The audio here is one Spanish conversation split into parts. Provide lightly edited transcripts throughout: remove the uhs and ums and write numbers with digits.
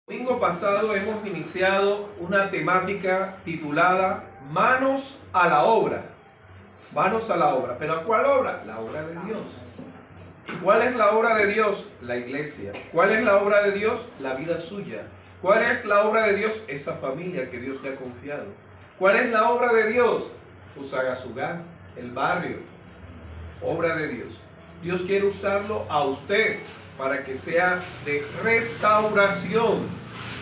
Domingo pasado hemos iniciado una temática titulada Manos a la obra. Manos a la obra. ¿Pero a cuál obra? La obra de Dios. ¿Y cuál es la obra de Dios? La iglesia. ¿Cuál es la obra de Dios? La vida suya. ¿Cuál es la obra de Dios? Esa familia que Dios le ha confiado. ¿Cuál es la obra de Dios? Usagasugá, el barrio. Obra de Dios. Dios quiere usarlo a usted para que sea de restauración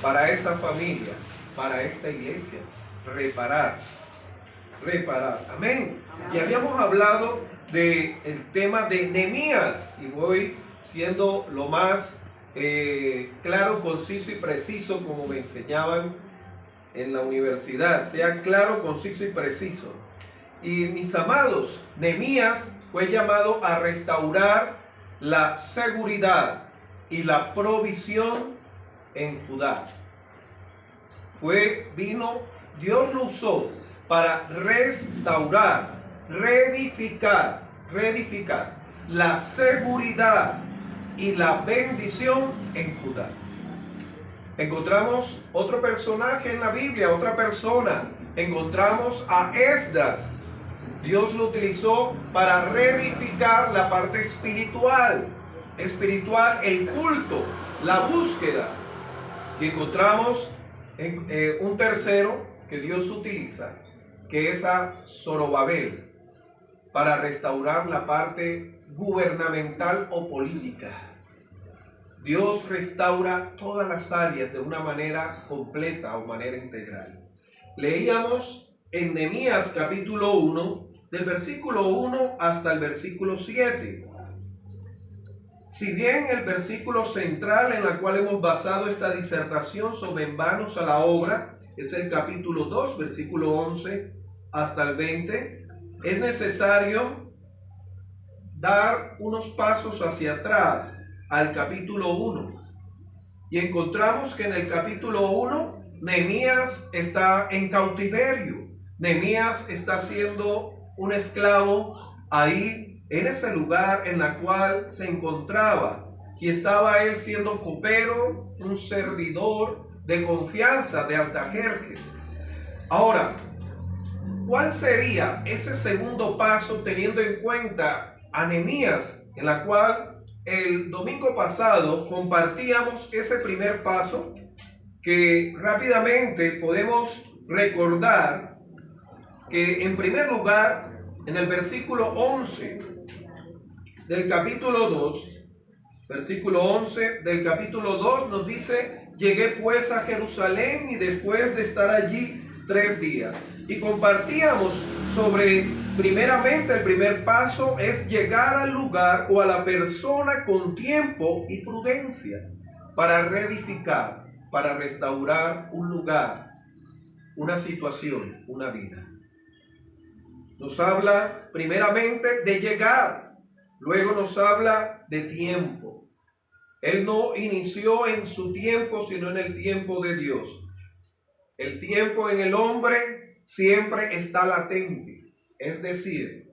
para esa familia, para esta iglesia. Reparar. Amén. Y habíamos hablado del tema de Nehemías, y voy siendo lo más claro, conciso y preciso como me enseñaban en la universidad. Sea claro, conciso y preciso. Y mis amados, Nehemías fue llamado a restaurar la seguridad y la provisión en Judá. Dios lo usó para restaurar, reedificar la seguridad y la bendición en Judá. Encontramos otro personaje en la Biblia, otra persona. Encontramos a Esdras. Dios lo utilizó para reedificar la parte espiritual, el culto, la búsqueda. Y encontramos un tercero que Dios utiliza, que es a Zorobabel, para restaurar la parte gubernamental o política. Dios restaura todas las áreas de una manera completa o manera integral. Leíamos en Nehemías capítulo 1, del versículo 1 hasta el versículo 7. Si bien el versículo central en el cual hemos basado esta disertación sobre manos a la obra es el capítulo 2, versículo 11 hasta el 20, es necesario dar unos pasos hacia atrás al capítulo 1. Y encontramos que en el capítulo 1 Nehemías está en cautiverio. Nehemías está siendo un esclavo ahí en ese lugar en la cual se encontraba, y estaba él siendo copero, un servidor de confianza de Artajerjes. Ahora, ¿cuál sería ese segundo paso teniendo en cuenta a Nehemías, en la cual el domingo pasado compartíamos ese primer paso, que rápidamente podemos recordar que en primer lugar, en el versículo 11 del capítulo 2, versículo 11 del capítulo 2 nos dice: llegué pues a Jerusalén y después de estar allí 3 días. Y compartíamos sobre, primeramente, el primer paso es llegar al lugar o a la persona con tiempo y prudencia para reedificar, para restaurar un lugar, una situación, una vida. Nos habla primeramente de llegar, luego nos habla de tiempo. Él no inició en su tiempo, sino en el tiempo de Dios. El tiempo en el hombre siempre está latente, es decir,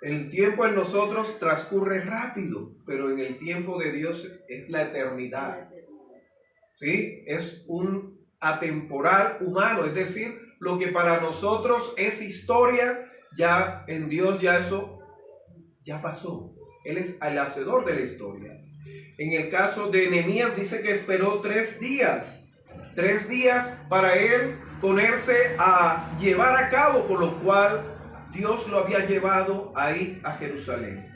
el tiempo en nosotros transcurre rápido, pero en el tiempo de Dios es la eternidad. ¿Sí? Es un atemporal humano, es decir, lo que para nosotros es historia, ya en Dios ya eso ya pasó. Él es el hacedor de la historia. En el caso de Nehemías dice que esperó 3 días. 3 días para él ponerse a llevar a cabo, por lo cual Dios lo había llevado ahí a Jerusalén.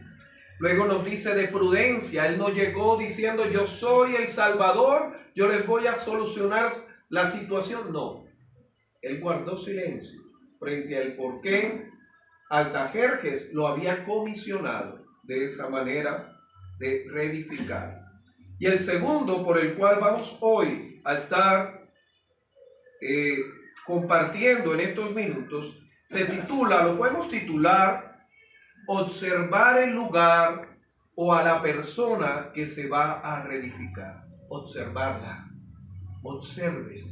Luego nos dice de prudencia. Él no llegó diciendo: yo soy el Salvador, yo les voy a solucionar la situación. No. Él guardó silencio frente al por qué Artajerjes lo había comisionado de esa manera de reedificar. Y el segundo, por el cual vamos hoy a estar compartiendo en estos minutos, se titula, lo podemos titular, observar el lugar o a la persona que se va a reedificar. Observarla. Observe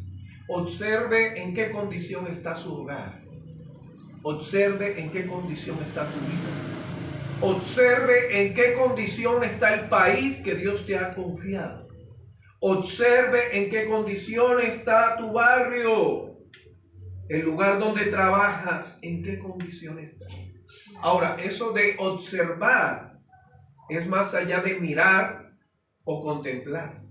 en qué condición está su hogar. Observe en qué condición está tu vida. Observe en qué condición está el país que Dios te ha confiado. Observe en qué condición está tu barrio, el lugar donde trabajas, en qué condición está. Ahora, eso de observar es más allá de mirar o contemplar.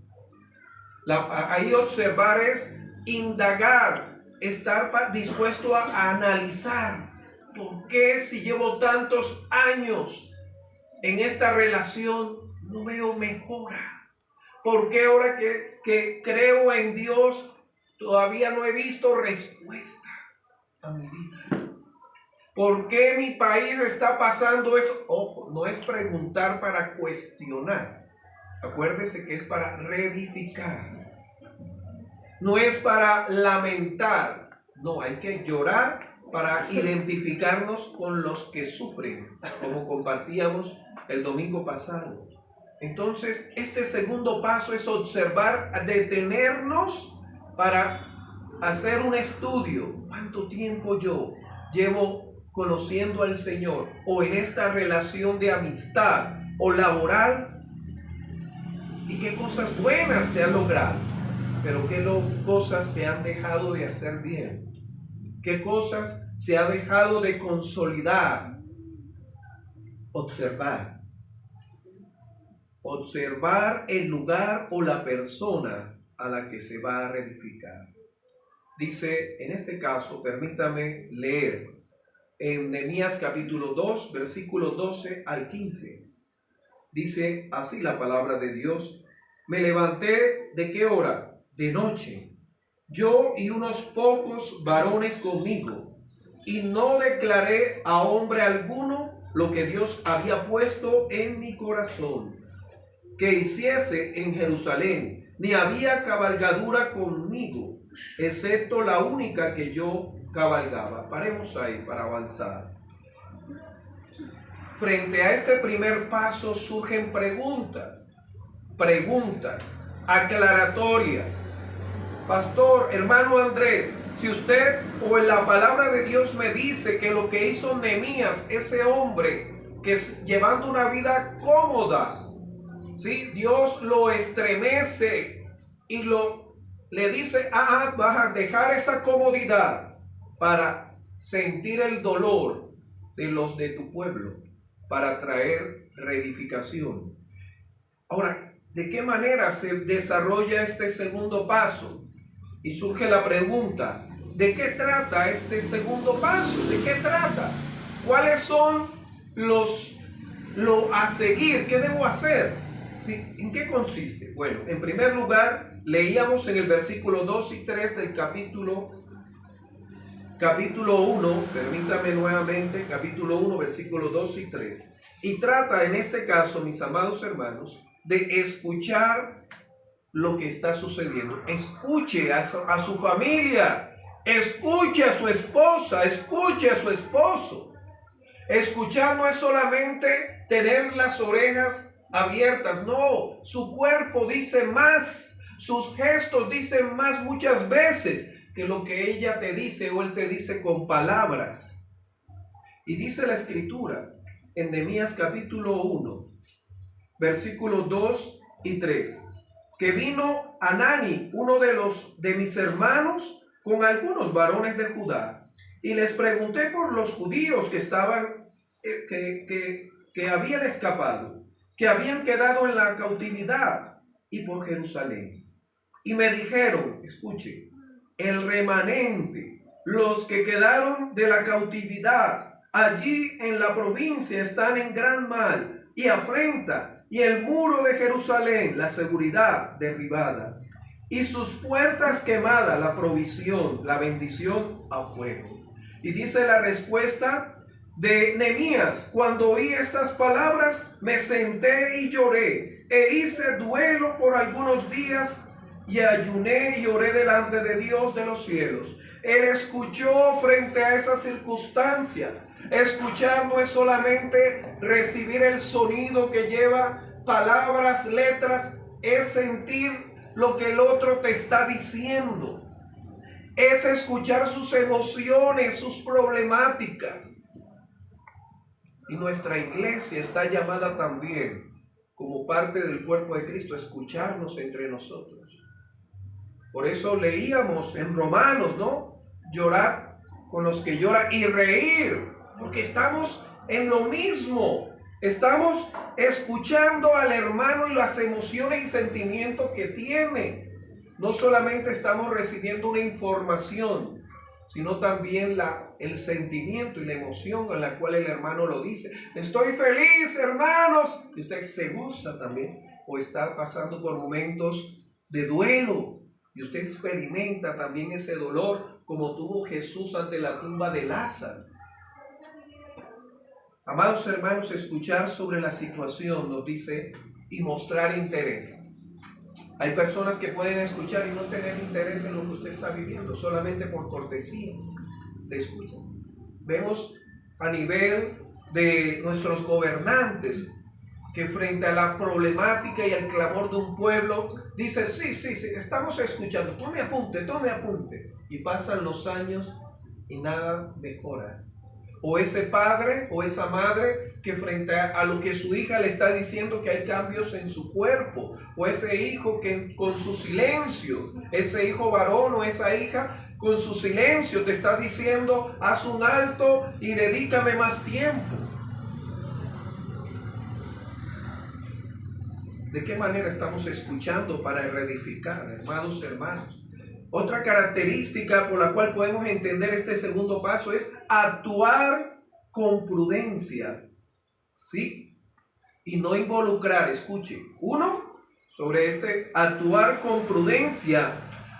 Ahí observar es indagar, estar dispuesto a analizar. ¿Por qué si llevo tantos años en esta relación no veo mejora? ¿Por qué ahora que creo en Dios todavía no he visto respuesta a mi vida? ¿Por qué mi país está pasando eso? Ojo, no es preguntar para cuestionar. Acuérdese que es para reedificar. No es para lamentar. No, hay que llorar para identificarnos con los que sufren, como compartíamos el domingo pasado. Entonces, este segundo paso es observar, detenernos para hacer un estudio. ¿Cuánto tiempo yo llevo conociendo al Señor? O en esta relación de amistad o laboral. ¿Y qué cosas buenas se han logrado? Pero qué cosas se han dejado de hacer bien. ¿Qué cosas se ha dejado de consolidar? Observar. Observar el lugar o la persona a la que se va a reedificar. Dice, en este caso, permítame leer en Nehemías capítulo 2, versículo 12 al 15. Dice así la palabra de Dios: me levanté, ¿de qué hora? De noche, yo y unos pocos varones conmigo, y no declaré a hombre alguno lo que Dios había puesto en mi corazón que hiciese en Jerusalén, ni había cabalgadura conmigo, excepto la única que yo cabalgaba. Paremos ahí para avanzar. Frente a este primer paso surgen preguntas aclaratorias. Pastor, hermano Andrés, si usted o en la palabra de Dios me dice que lo que hizo Nehemías, ese hombre que llevando una vida cómoda, ¿sí? Dios lo estremece y le dice, vas a dejar esa comodidad para sentir el dolor de los de tu pueblo, para traer reedificación. Ahora, ¿de qué manera se desarrolla este segundo paso? Y surge la pregunta, ¿de qué trata este segundo paso? ¿De qué trata? ¿Cuáles son lo a seguir? ¿Qué debo hacer? ¿Sí? ¿En qué consiste? Bueno, en primer lugar, leíamos en el versículo 2 y 3 del capítulo 1, permítame nuevamente, capítulo 1, versículo 2 y 3. Y trata en este caso, mis amados hermanos, de escuchar lo que está sucediendo. Escuche a su familia, escuche a su esposa, escuche a su esposo. Escuchar no es solamente tener las orejas abiertas, no, su cuerpo dice más, sus gestos dicen más muchas veces que lo que ella te dice o él te dice con palabras. Y dice la escritura en Nehemías capítulo 1, versículos 2 y 3, que vino Hanani, uno de mis hermanos, con algunos varones de Judá, y les pregunté por los judíos que estaban, que habían escapado, que habían quedado en la cautividad, y por Jerusalén. Y me dijeron, escuche, el remanente, los que quedaron de la cautividad, allí en la provincia están en gran mal y afrenta, y el muro de Jerusalén, la seguridad derribada, y sus puertas quemadas, la provisión, la bendición a fuego. Y dice la respuesta de Nehemías: cuando oí estas palabras, me senté y lloré, e hice duelo por algunos días, y ayuné y oré delante de Dios de los cielos. Él escuchó frente a esa circunstancia. Escuchar no es solamente recibir el sonido que lleva palabras, letras, es sentir lo que el otro te está diciendo. Es escuchar sus emociones, sus problemáticas. Y nuestra iglesia está llamada también como parte del cuerpo de Cristo, escucharnos entre nosotros. Por eso leíamos en Romanos, ¿no? Llorar con los que lloran y reír, porque estamos en lo mismo. Estamos escuchando al hermano y las emociones y sentimientos que tiene. No solamente estamos recibiendo una información, sino también el sentimiento y la emoción con la cual el hermano lo dice. Estoy feliz, hermanos. Y usted se goza también, o está pasando por momentos de duelo. Y usted experimenta también ese dolor como tuvo Jesús ante la tumba de Lázaro. Amados hermanos, escuchar sobre la situación nos dice y mostrar interés. Hay personas que pueden escuchar y no tener interés en lo que usted está viviendo, solamente por cortesía te escuchan. Vemos a nivel de nuestros gobernantes que frente a la problemática y el clamor de un pueblo, dice, sí, estamos escuchando, tome apunte. Y pasan los años y nada mejora. O ese padre o esa madre que frente a lo que su hija le está diciendo que hay cambios en su cuerpo, o ese hijo que con su silencio, ese hijo varón o esa hija con su silencio te está diciendo, haz un alto y dedícame más tiempo. ¿De qué manera estamos escuchando para reedificar, amados hermanos? Otra característica por la cual podemos entender este segundo paso es actuar con prudencia, ¿sí? Y no involucrar, escuche, uno, sobre actuar con prudencia,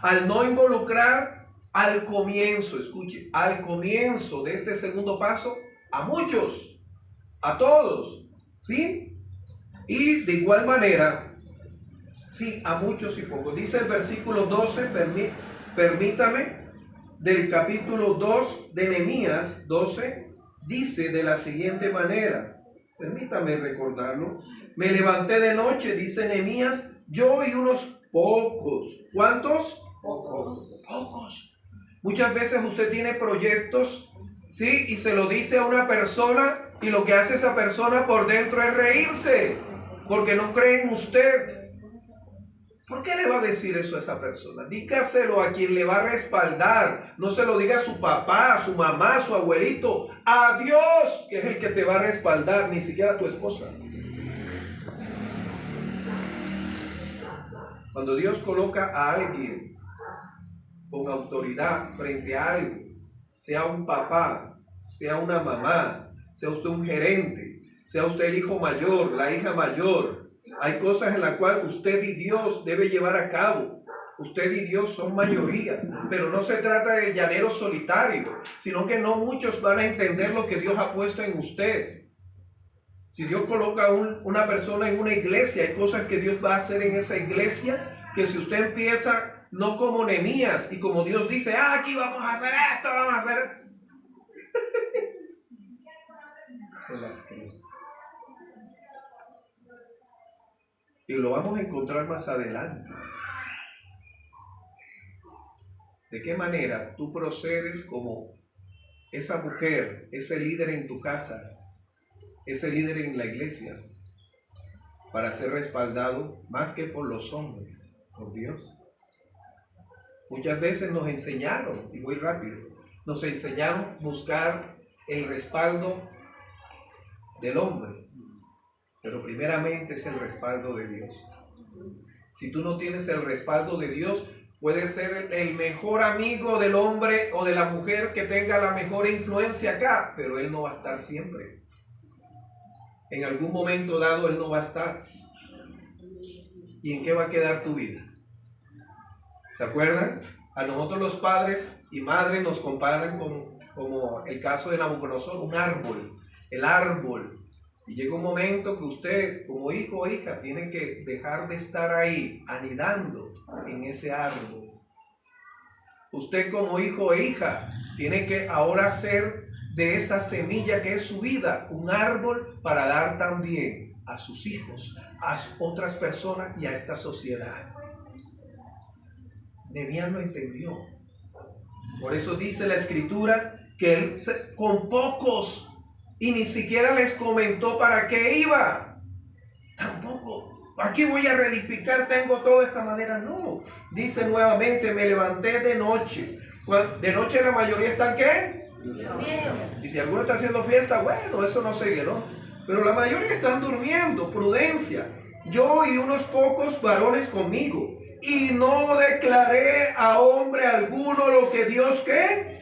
al no involucrar al comienzo, escuche, al comienzo de este segundo paso, a muchos, a todos, ¿sí? Y de igual manera, sí, a muchos y pocos. Dice el versículo 12, permítame, del capítulo 2 de Nehemías 12, dice de la siguiente manera, permítame recordarlo. Me levanté de noche, dice Nehemías, yo y unos pocos. ¿Cuántos? Pocos. Muchas veces usted tiene proyectos, ¿sí? Y se lo dice a una persona y lo que hace esa persona por dentro es reírse, porque no cree en usted. ¿Por qué le va a decir eso a esa persona? Dígaselo a quien le va a respaldar. No se lo diga a su papá, a su mamá, a su abuelito. A Dios, que es el que te va a respaldar, ni siquiera a tu esposa. Cuando Dios coloca a alguien con autoridad frente a algo, sea un papá, sea una mamá, sea usted un gerente, sea usted el hijo mayor, la hija mayor, hay cosas en las cuales usted y Dios debe llevar a cabo. Usted y Dios son mayoría, pero no se trata de llaneros solitarios, sino que no muchos van a entender lo que Dios ha puesto en usted. Si Dios coloca una persona en una iglesia, hay cosas que Dios va a hacer en esa iglesia, que si usted empieza no como Nehemías y como Dios dice, aquí vamos a hacer esto, vamos a hacer se las creo. Y lo vamos a encontrar más adelante. ¿De qué manera tú procedes como esa mujer, ese líder en tu casa, ese líder en la iglesia, para ser respaldado más que por los hombres, por Dios? Muchas veces nos enseñaron, y voy rápido, nos enseñaron buscar el respaldo del hombre, pero primeramente es el respaldo de Dios. Si tú no tienes el respaldo de Dios, puedes ser el mejor amigo del hombre o de la mujer que tenga la mejor influencia acá, pero él no va a estar siempre. En algún momento dado él no va a estar. ¿Y en qué va a quedar tu vida? ¿Se acuerdan? A nosotros los padres y madres nos comparan como el caso de Nabucodonosor, un árbol. El árbol. Y llega un momento que usted, como hijo o hija, tiene que dejar de estar ahí, anidando en ese árbol. Usted como hijo o hija, tiene que ahora hacer de esa semilla que es su vida, un árbol para dar también a sus hijos, a otras personas y a esta sociedad. Nehemías lo entendió. Por eso dice la Escritura que él con pocos, y ni siquiera les comentó para qué iba. Tampoco. aquí voy a reedificar, tengo toda esta madera. No, dice nuevamente, me levanté de noche. De noche la mayoría están ¿qué? Y si alguno está haciendo fiesta, bueno, eso no sigue, ¿no? Pero la mayoría están durmiendo, prudencia. Yo y unos pocos varones conmigo. Y no declaré a hombre alguno lo que Dios, ¿qué?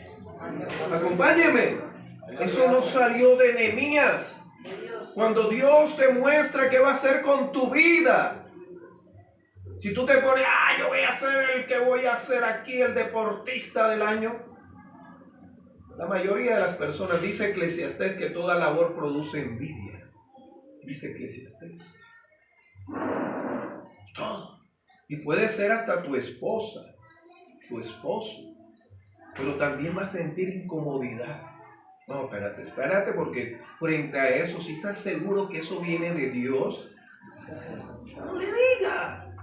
Acompáñeme. Eso no salió de Nehemías. Cuando Dios te muestra qué va a hacer con tu vida. Si tú te pones, yo voy a ser el que voy a ser aquí, el deportista del año. La mayoría de las personas, dice Eclesiastés, que toda labor produce envidia. Dice Eclesiastés. Todo. Y puede ser hasta tu esposa, tu esposo. Pero también va a sentir incomodidad. No, espérate, porque frente a eso, si estás seguro que eso viene de Dios, no le diga.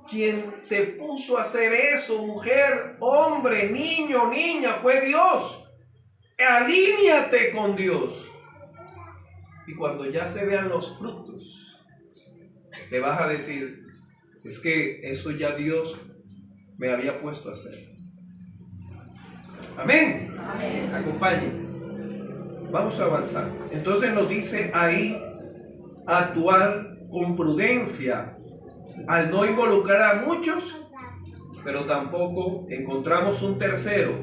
Quien te puso a hacer eso, mujer, hombre, niño, niña, fue Dios. Alíñate con Dios. Y cuando ya se vean los frutos, le vas a decir, es que eso ya Dios me había puesto a hacer. Amén. Amén. Acompáñenme. Vamos a avanzar. Entonces nos dice ahí, actuar con prudencia, al no involucrar a muchos, pero tampoco encontramos un tercero,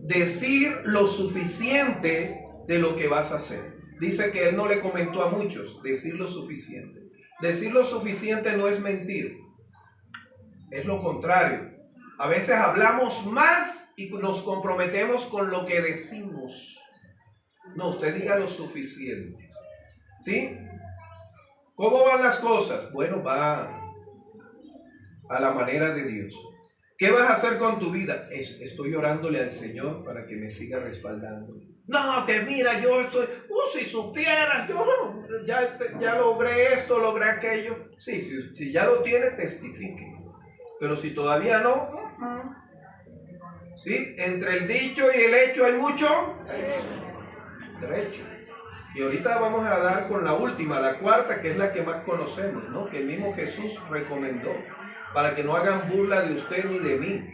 decir lo suficiente de lo que vas a hacer. Dice que él no le comentó a muchos, decir lo suficiente. Decir lo suficiente no es mentir, es lo contrario. A veces hablamos más y nos comprometemos con lo que decimos. No, usted diga lo suficiente. ¿Sí? ¿Cómo van las cosas? Bueno, va a la manera de Dios. ¿Qué vas a hacer con tu vida? Estoy orándole al Señor para que me siga respaldando. No, que mira, yo estoy, si supieras, yo no, ya logré esto, logré aquello. Sí, si ya lo tiene, testifique. Pero si todavía no, ¿sí? Entre el dicho y el hecho hay mucho trecho. Y ahorita vamos a dar con la última, la cuarta, que es la que más conocemos, ¿no? Que el mismo Jesús recomendó, para que no hagan burla de usted ni de mí.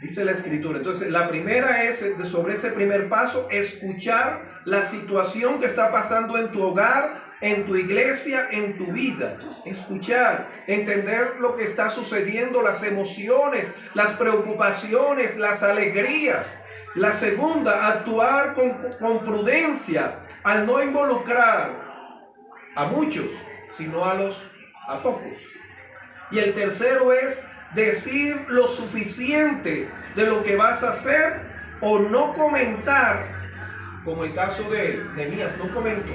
Dice la Escritura. Entonces, la primera es, sobre ese primer paso, escuchar la situación que está pasando en tu hogar, en tu iglesia, en tu vida. Escuchar, entender lo que está sucediendo, las emociones, las preocupaciones, las alegrías. La segunda, actuar con prudencia, al no involucrar a muchos, sino a pocos. Y el tercero es decir lo suficiente de lo que vas a hacer o no comentar, como el caso de Nehemías, no comentó.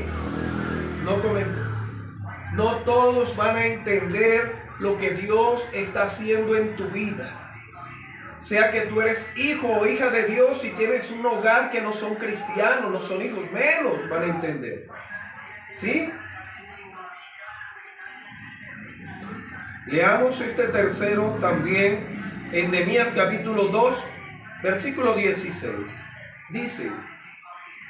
No todos van a entender lo que Dios está haciendo en tu vida. Sea que tú eres hijo o hija de Dios y tienes un hogar que no son cristianos, no son hijos, menos van a entender. ¿Sí? Leamos este tercero también en Nehemías capítulo 2, versículo 16. Dice,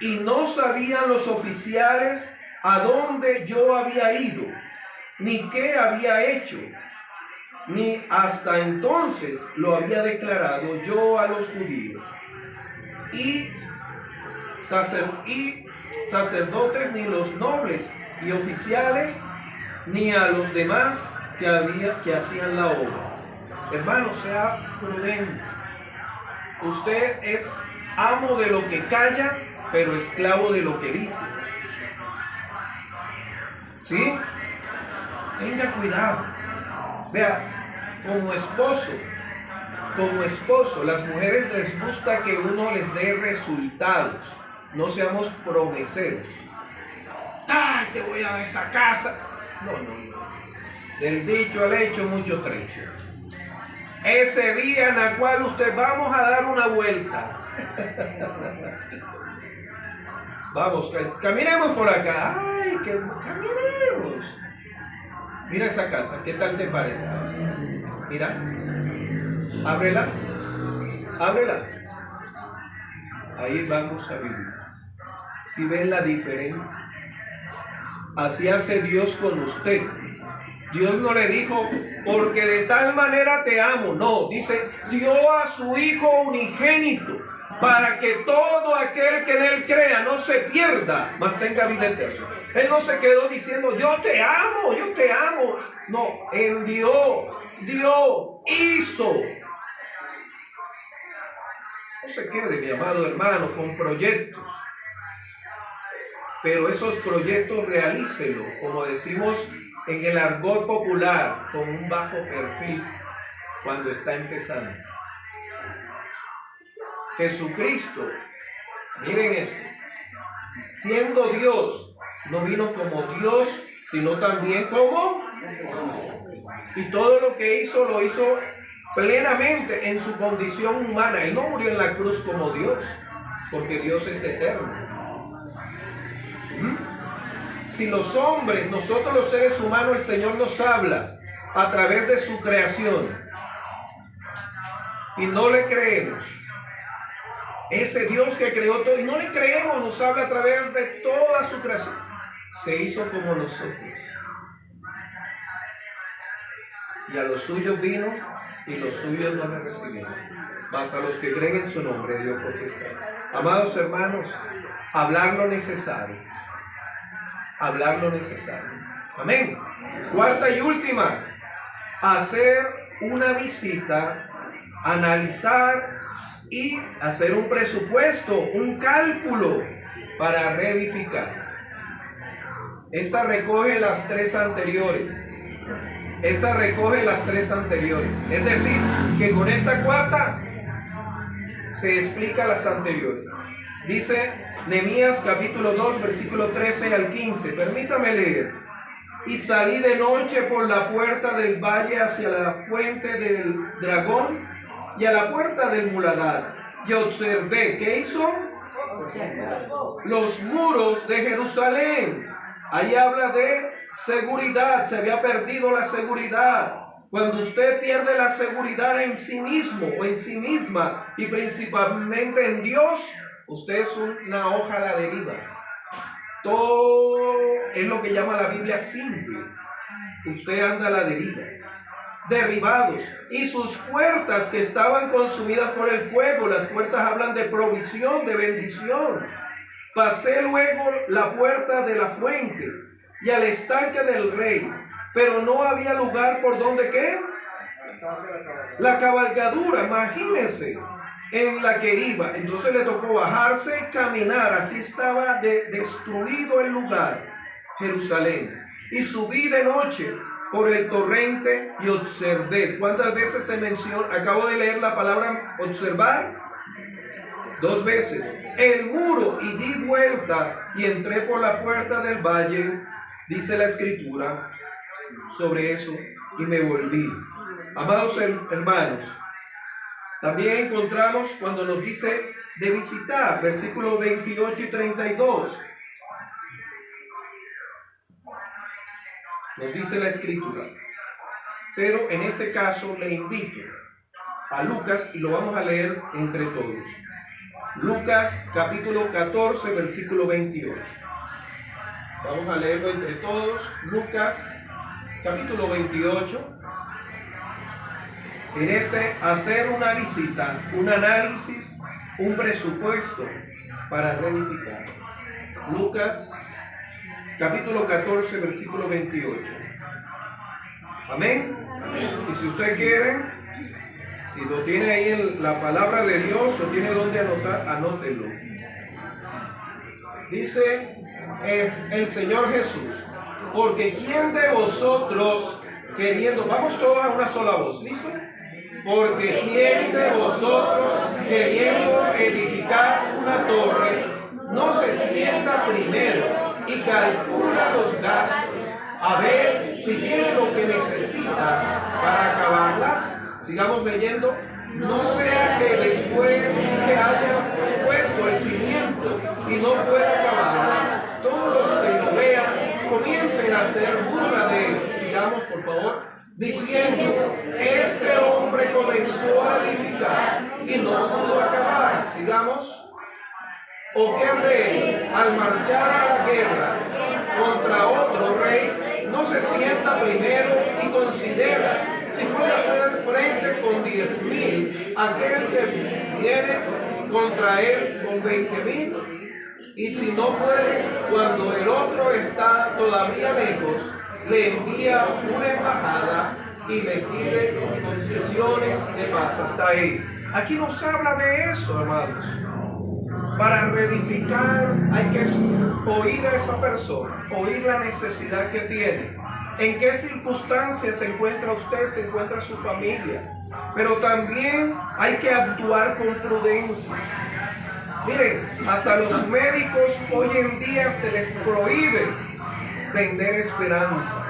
y no sabían los oficiales a dónde yo había ido, ni qué había hecho, ni hasta entonces lo había declarado yo a los judíos, y sacerdotes, ni los nobles y oficiales, ni a los demás que hacían la obra. Hermano, sea prudente. Usted es amo de lo que calla, pero esclavo de lo que dice. ¿Sí? Tenga cuidado. Vea, como esposo, las mujeres les gusta que uno les dé resultados. No seamos promeseros. ¡Ay, te voy a dar esa casa! No. Del dicho al hecho, mucho trecho. Ese día en el cual usted vamos a dar una vuelta. Vamos, caminemos por acá. ¡Ay, que caminemos! Mira esa casa, ¿qué tal te parece? Mira, ábrela. Ahí vamos a vivir. Si ven la diferencia, así hace Dios con usted. Dios no le dijo, porque de tal manera te amo. No, dice, dio a su Hijo unigénito para que todo aquel que en Él crea no se pierda, mas tenga vida eterna. Él no se quedó diciendo, yo te amo, yo te amo. No, envió, dio, hizo. No se quede, mi amado hermano, con proyectos. Pero esos proyectos realícelo, como decimos en el argot popular, con un bajo perfil, cuando está empezando. Jesucristo, miren esto, siendo Dios, no vino como Dios, sino también como, y todo lo que hizo, lo hizo plenamente en su condición humana. Él no murió en la cruz como Dios, porque Dios es eterno. Si los hombres, nosotros los seres humanos, el Señor nos habla a través de su creación y no le creemos, ese Dios que creó todo y no le creemos, nos habla a través de toda su creación, se hizo como nosotros. Y a los suyos vino y los suyos no le recibieron, mas a los que creen en su nombre Dios potestad. Amados hermanos, hablar lo necesario. Hablar lo necesario. Amén. Cuarta y última, hacer una visita, analizar y hacer un presupuesto, un cálculo para reedificar. Esta recoge las tres anteriores. Esta recoge las tres anteriores. Es decir, que con esta cuarta se explica las anteriores. Dice Nehemías capítulo 2, versículo 13 al 15. Permítame leer. Y salí de noche por la puerta del valle hacia la fuente del dragón y a la puerta del muladar. Y observé, ¿qué hizo? Los muros de Jerusalén. Ahí habla de seguridad. Se había perdido la seguridad. Cuando usted pierde la seguridad en sí mismo o en sí misma y principalmente en Dios, usted es una hoja a la deriva. Todo es lo que llama la Biblia simple. Usted anda a la deriva. Derribados. Y sus puertas que estaban consumidas por el fuego. Las puertas hablan de provisión, de bendición. Pasé luego la puerta de la fuente y al estanque del rey. Pero no había lugar por donde, ¿qué? La cabalgadura, imagínense, en la que iba. Entonces le tocó bajarse y caminar. Así estaba destruido el lugar, Jerusalén. Y subí de noche por el torrente y observé. ¿Cuántas veces se menciona? Acabo de leer la palabra observar. 2 veces. El muro y di vuelta y entré por la puerta del valle, dice la escritura sobre eso, y me volví. Amados hermanos, también encontramos cuando nos dice de visitar, versículos 28 y 32. Nos dice la escritura. Pero en este caso le invito a Lucas y lo vamos a leer entre todos. Lucas capítulo 14, versículo 28. Vamos a leerlo entre todos. Lucas capítulo 28. En este, hacer una visita, un análisis, un presupuesto para reedificar. Lucas capítulo 14, versículo 28. Amén. Amén. Y si usted quiere, si lo tiene ahí en la palabra de Dios o tiene donde anotar, anótelo. Dice el Señor Jesús, porque ¿quién de vosotros queriendo, vamos todos a una sola voz, ¿listo? Porque ¿quién de vosotros queriendo edificar una torre no se sienta primero y calcula los gastos a ver si tiene lo que necesita para acabarla? Sigamos leyendo. No sea que después que haya puesto el cimiento y no pueda acabarla, todos los que lo vean comiencen a hacer burla de él. Sigamos, por favor, diciendo, este hombre comenzó a edificar y no pudo acabar. Sigamos. ¿O qué haré al marchar a la guerra? contra otro rey, no se sienta primero y considera si puede hacer frente con 10,000 aquel que viene contra él con 20,000. Y si no puede, cuando el otro está todavía lejos, le envía una embajada y le pide concesiones de paz. Hasta ahí. Aquí nos habla de eso, hermanos. Para reedificar hay que oír a esa persona, oír la necesidad que tiene. En qué circunstancias se encuentra usted, se encuentra su familia. Pero también hay que actuar con prudencia. Miren, hasta los médicos hoy en día se les prohíbe vender esperanza.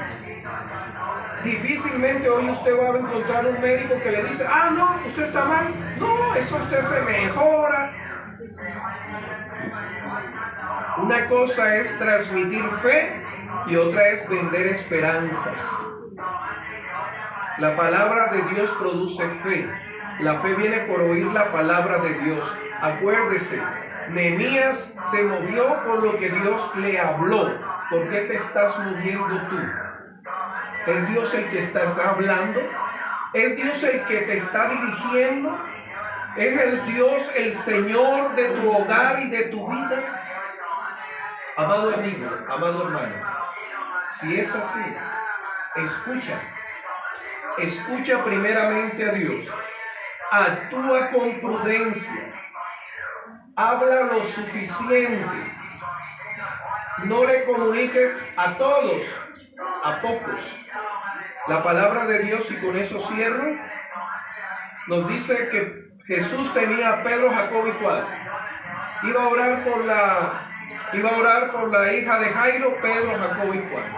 Difícilmente hoy usted va a encontrar un médico que le dice, ah, no, usted está mal, no, eso usted se mejora. Una cosa es transmitir fe y otra es vender esperanzas. La palabra de Dios produce fe. La fe viene por oír la palabra de Dios. Acuérdese, Nehemías se movió por lo que Dios le habló. ¿Por qué te estás moviendo tú? ¿Es Dios el que está hablando? ¿Es Dios el que te está dirigiendo? ¿Es el Dios, el Señor de tu hogar y de tu vida? Amado amigo, amado hermano, si es así, escucha primeramente a Dios, actúa con prudencia, habla lo suficiente, no le comuniques a todos, a pocos. La palabra de Dios, y con eso cierro, nos dice que Jesús tenía a Pedro, Jacobo y Juan. Iba a orar por la hija de Jairo, Pedro, Jacobo y Juan.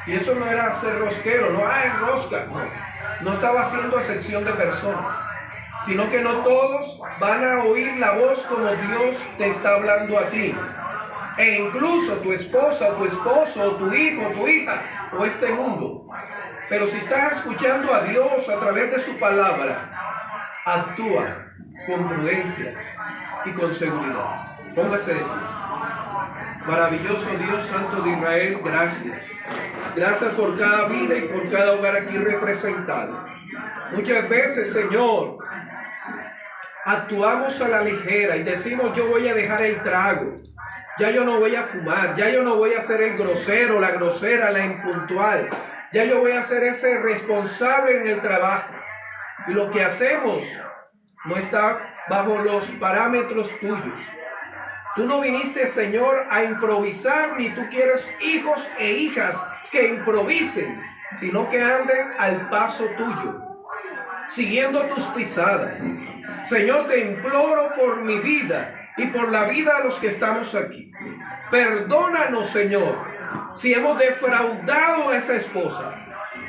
Y eso no era ser rosquero, no, rosca, no estaba haciendo excepción de personas, sino que no todos van a oír la voz como Dios te está hablando a ti. E incluso tu esposa, o tu esposo, o tu hijo, o tu hija, o este mundo. Pero si estás escuchando a Dios a través de su palabra, actúa con prudencia y con seguridad. Póngase. Maravilloso Dios Santo de Israel, gracias. Gracias por cada vida y por cada hogar aquí representado. Muchas veces, Señor, actuamos a la ligera y decimos, yo voy a dejar el trago. Ya yo no voy a fumar, ya yo no voy a ser el grosero, la grosera, la impuntual. Ya yo voy a ser ese responsable en el trabajo. Y lo que hacemos no está bajo los parámetros tuyos. Tú no viniste, Señor, a improvisar, ni tú quieres hijos e hijas que improvisen, sino que anden al paso tuyo, siguiendo tus pisadas. Señor, te imploro por mi vida y por la vida de los que estamos aquí. Perdónanos, Señor, si hemos defraudado a esa esposa,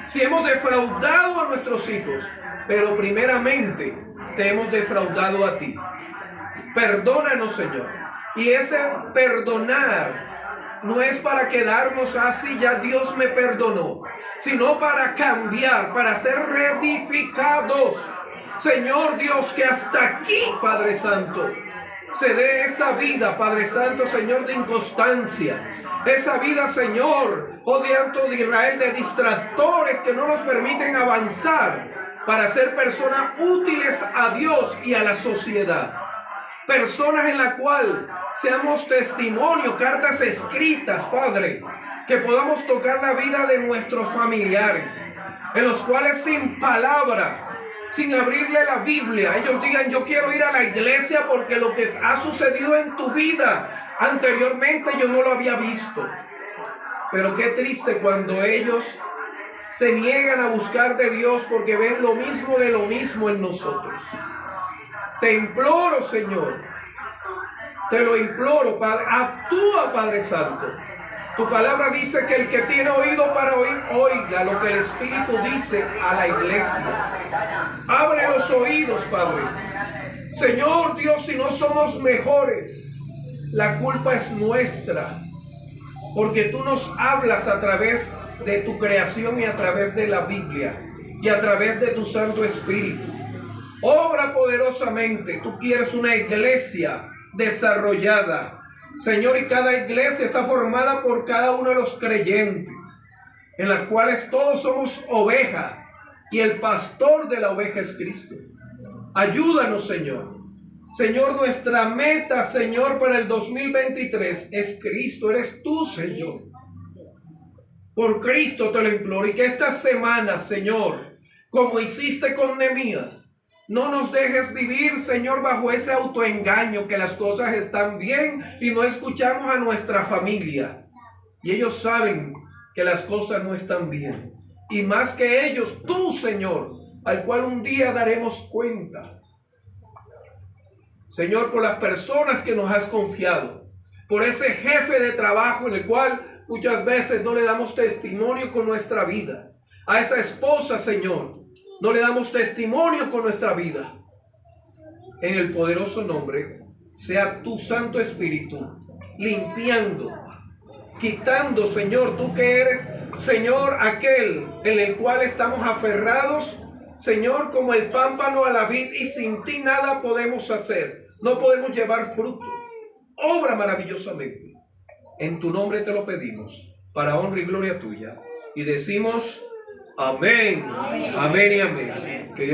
si hemos defraudado a nuestros hijos, pero primeramente te hemos defraudado a ti. Perdónanos, Señor. Y ese perdonar no es para quedarnos así, ya Dios me perdonó, sino para cambiar, para ser reedificados. Señor Dios, que hasta aquí, Padre Santo, se dé esa vida, Padre Santo, Señor, de inconstancia. Esa vida, Señor, oh Santo de Israel, de distractores que no nos permiten avanzar para ser personas útiles a Dios y a la sociedad. Personas en la cual seamos testimonio, cartas escritas, Padre, que podamos tocar la vida de nuestros familiares, en los cuales sin palabra, sin abrirle la Biblia, ellos digan, yo quiero ir a la iglesia porque lo que ha sucedido en tu vida anteriormente yo no lo había visto. Pero qué triste cuando ellos se niegan a buscar de Dios porque ven lo mismo de lo mismo en nosotros. Te imploro, Señor, te lo imploro, Padre, actúa, Padre Santo. Tu palabra dice que el que tiene oído para oír, oiga lo que el Espíritu dice a la iglesia. Abre los oídos, Padre. Señor Dios, si no somos mejores, la culpa es nuestra, porque tú nos hablas a través de tu creación y a través de la Biblia y a través de tu Santo Espíritu. Obra poderosamente. Tú quieres una iglesia desarrollada, Señor, y cada iglesia está formada por cada uno de los creyentes, en las cuales todos somos oveja, y el pastor de la oveja es Cristo. Ayúdanos, Señor. Señor, nuestra meta, Señor, para el 2023 es Cristo. Eres tú, Señor. Por Cristo te lo imploro. Y que esta semana, Señor, como hiciste con Nehemías, no nos dejes vivir, Señor, bajo ese autoengaño que las cosas están bien y no escuchamos a nuestra familia. Y ellos saben que las cosas no están bien. Y más que ellos, tú, Señor, al cual un día daremos cuenta. Señor, por las personas que nos has confiado, por ese jefe de trabajo en el cual muchas veces no le damos testimonio con nuestra vida. A esa esposa, Señor, no le damos testimonio con nuestra vida. En el poderoso nombre, sea tu Santo Espíritu limpiando, quitando, Señor, tú que eres, Señor, aquel en el cual estamos aferrados, Señor, como el pámpano a la vid, y sin ti nada podemos hacer. No podemos llevar fruto. Obra maravillosamente. En tu nombre te lo pedimos, para honra y gloria tuya. Y decimos amén, amén y amén. Que Dios